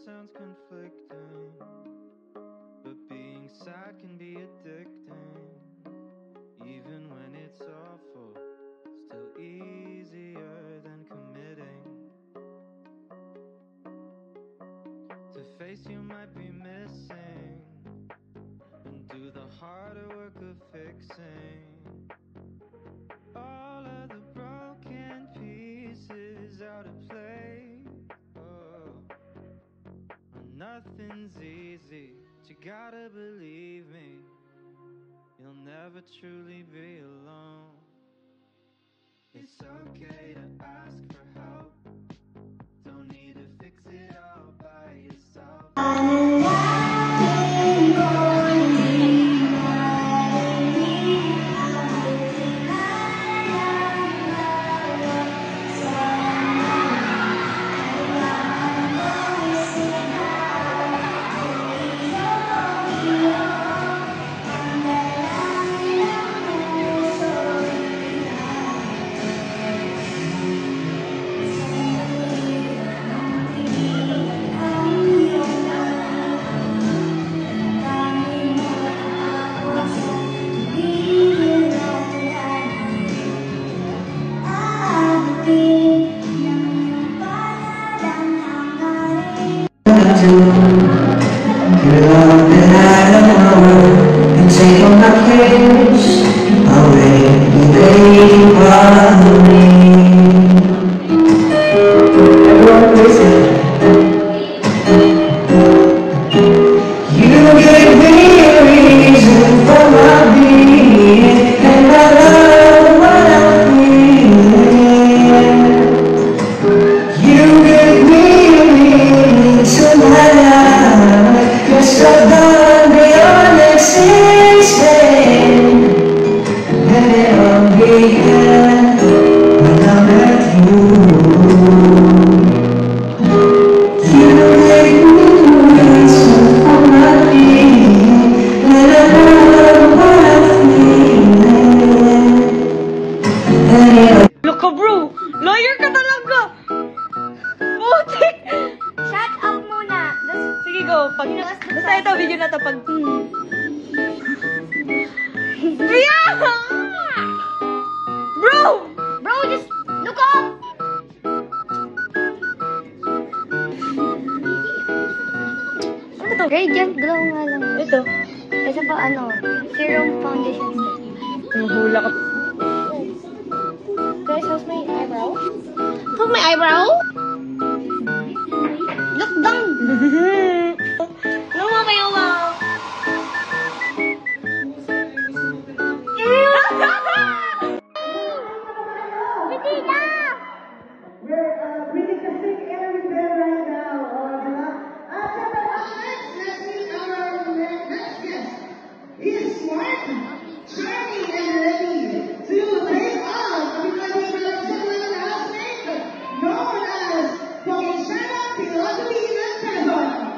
Sounds conflicting, but being sad can be addicting. Even when it's awful, still easier than committing. To face you might be missing, and do the harder work of fixing all of the broken pieces out of place. Nothing's easy, but you gotta believe me, you'll never truly be alone. It's okay to ask for help, don't need to fix it all by yourself. Take all my cares away, they bother me. Everyone listen. You gave me a reason for my being, and I love what I'm feeling. You gave me a meaning to my life. Yes, I've done beyond existence. When I'm at you, you make me reason for my being, and I know what I'm feeling. Look ka bro! Lawyer ka talaga! Putik! Shut up muna! Sige go, basta ito, video na to pag... Bro! Bro, just look up! Ano to? Radiant Glow nga lang. Ito. Isa pa Serum Foundation Set. Mahula ka. Guys, how's my eyebrow? How's my eyebrow? Look down! Luma kayo ma! We're breathing the sick air with them right now, diba? Let's meet our next guest. He is smart, charming, and ready to take on everybody in the house, known as Pong Shana Philosophy and Person.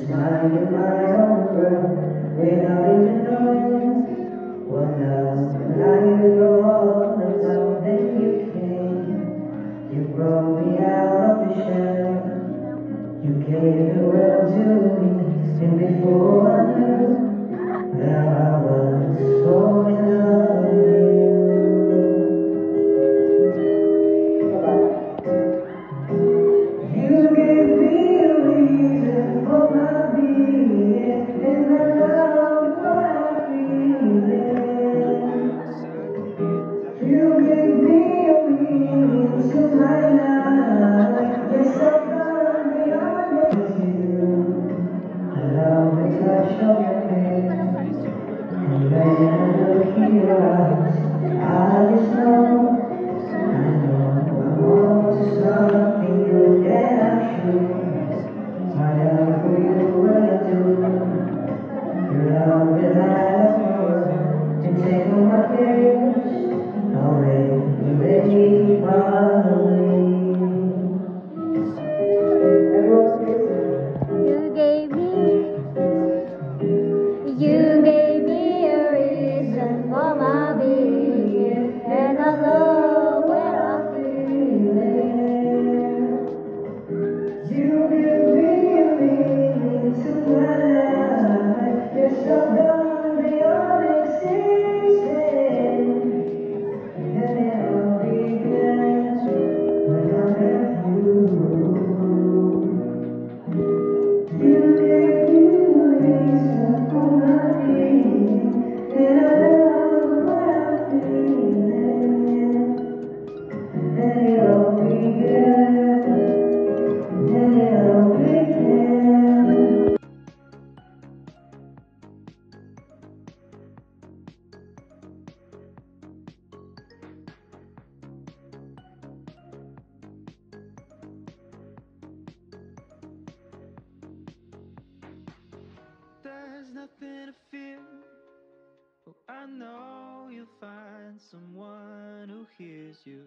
Lying in my own world, without even knowing what love. When I knew from all the time that you came, you brought me out of the shell. You gave the world to me, and before I knew that I was so in love with you. You gave me a reason for my being, and I love what I'm feeling. You gave me a meaning to my life. Yes, I've gone beyond you. Allow the touch of your hand, and when I look in your eyes, I just know, I know I'm on to something good, and I'm sure my love for you will do. Your love will light up my world and take all my cares away. You let me follow me. You gave me a reason for my being here, and I love what I'm feeling. You give me a meaning to my life. Yes, I've gone beyond existing, and it'll begin when I'm with you. You gave me a reason for my being, and I love what I'm feeling, and it'll begin, and it'll begin. There's nothing to fear. Oh, I know you'll find someone who hears you.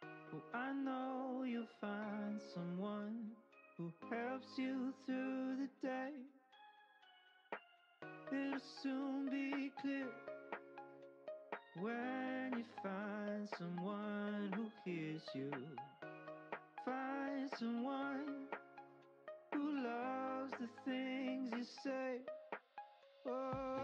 Oh, I know you'll find someone who helps you through the day. It'll soon be clear when you find someone who hears you. Find someone who loves the things you say. Oh,